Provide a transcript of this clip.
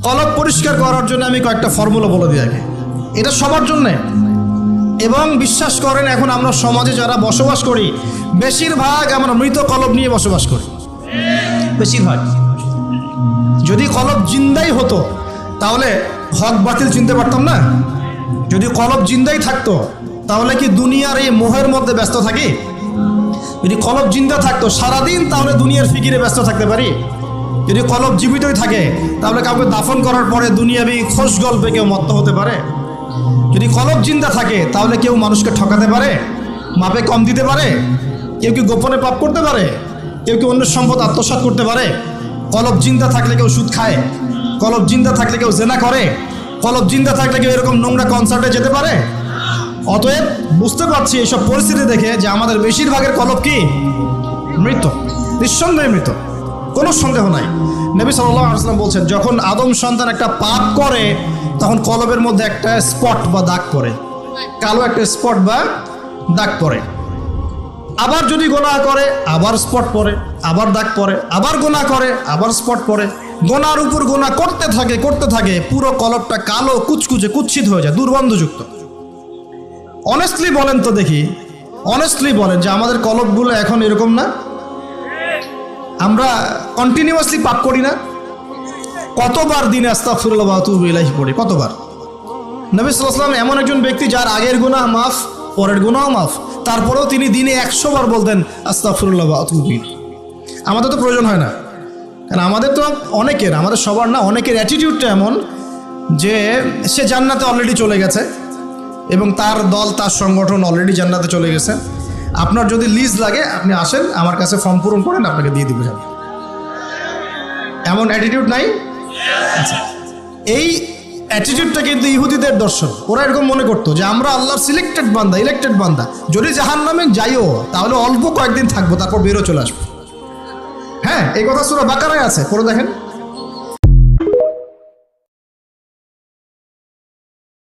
কলব পরিষ্কার করার জন্য আমি কয়েকটা ফর্মুলা বলে দিই আগে। এটা সবার জন্যে। এবং বিশ্বাস করেন, এখন আমরা সমাজে যারা বসবাস করি বেশিরভাগ আমরা মৃত কলব নিয়ে বসবাস করি। বেশিরভাগ। যদি কলব জিন্দাই হতো তাহলে হক বাতিল চিনতে পারতাম না। যদি কলব জিন্দাই থাকতো তাহলে কি দুনিয়ার এই মোহের মধ্যে ব্যস্ত থাকি? যদি কলব জিন্দা থাকতো সারাদিন তাহলে দুনিয়ার ফিকিরে ব্যস্ত থাকতে পারি। যদি কলব জীবিতই থাকে তাহলে কাউকে দাফন করার পরে দুনিয়াবি খোশ গল্পে কেউ মত্ত হতে পারে। যদি কলব জিন্দা থাকে তাহলে কেউ মানুষকে ঠকাতে পারে, মাপে কম দিতে পারে, কেউ কি গোপনে পাপ করতে পারে, কেউ কি অন্যের সম্পদ আত্মসাৎ করতে পারে। কলব জিন্দা থাকলে কেউ সুদ খায়, কলব জিন্দা থাকলে কেউ জেনা করে, কলব জিন্দা থাকলে কেউ এরকম নোংরা কনসার্টে যেতে পারে। অতএব বুঝতে পারছি এইসব পরিস্থিতি দেখে যে আমাদের বেশিরভাগের কলব কি মৃত, নিঃসন্দেহে মৃত, কোনো সন্দেহ নাই। নবী সাল্লাল্লাহু আলাইহি ওয়াসাল্লাম বলছেন, যখন আদম সন্তান একটা পাপ করে তখন কলবের মধ্যে একটা স্পট বা দাগ পড়ে, কালো একটা স্পট বা দাগ পড়ে। আবার যদি গুনাহ করে আবার স্পট পড়ে, আবার দাগ পড়ে, আবার গুনাহ করে আবার স্পট পড়ে। গুনার উপর গুনাহ করতে থাকে পুরো কলবটা কালো কুচকুচে কুৎসিত হয়ে যায়, দুর্গন্ধযুক্ত। অনেস্টলি বলেন তো দেখি, অনেস্টলি বলেন যে আমাদের কলবগুলো এখন এরকম না? আমরা কন্টিনিউয়াসলি পাপ করি না? কতবার দিনে আস্তাগফিরুল্লাহ ওয়া আতুবু ইলাইহি পড়ি, কতবার? নবী সাল্লাল্লাহু আলাইহি ওয়াসাল্লাম এমন একজন ব্যক্তি যার আগের গুনাহ মাফ, পরের গুনাহ মাফ, তারপরেও তিনি দিনে 100 বার বলতেন আস্তাগফিরুল্লাহ ওয়া আতুবু ইলাইহি। আমাদের তো প্রয়োজন হয় না, কারণ আমাদের তো অনেকের, আমাদের সবার না, অনেকের অ্যাটিটিউডটা এমন যে সে জান্নাতে অলরেডি চলে গেছে এবং তার দল, তার সংগঠন অলরেডি জান্নাতে চলে গেছে। আপনার যদি লিজ লাগে আপনি আসেন, আমার কাছে ফর্ম পূরণ করেন, আপনাকে দিয়ে দিব। এমন অ্যাটিটিউড নাই? আচ্ছা, এই অ্যাটিটিউডটা কিন্তু ইহুদিদের দর্শন। ওরা এরকম মনে করতো যে আমরা আল্লাহর সিলেক্টেড বান্দা, ইলেক্টেড বান্দা, যদি জাহান্নামে যাইও তাহলে অল্প কয়েকদিন থাকবো, তারপর বেরো চলে আসবো। হ্যাঁ, এই কথা সূরা বাকারায় আছে, পড়ে দেখেন।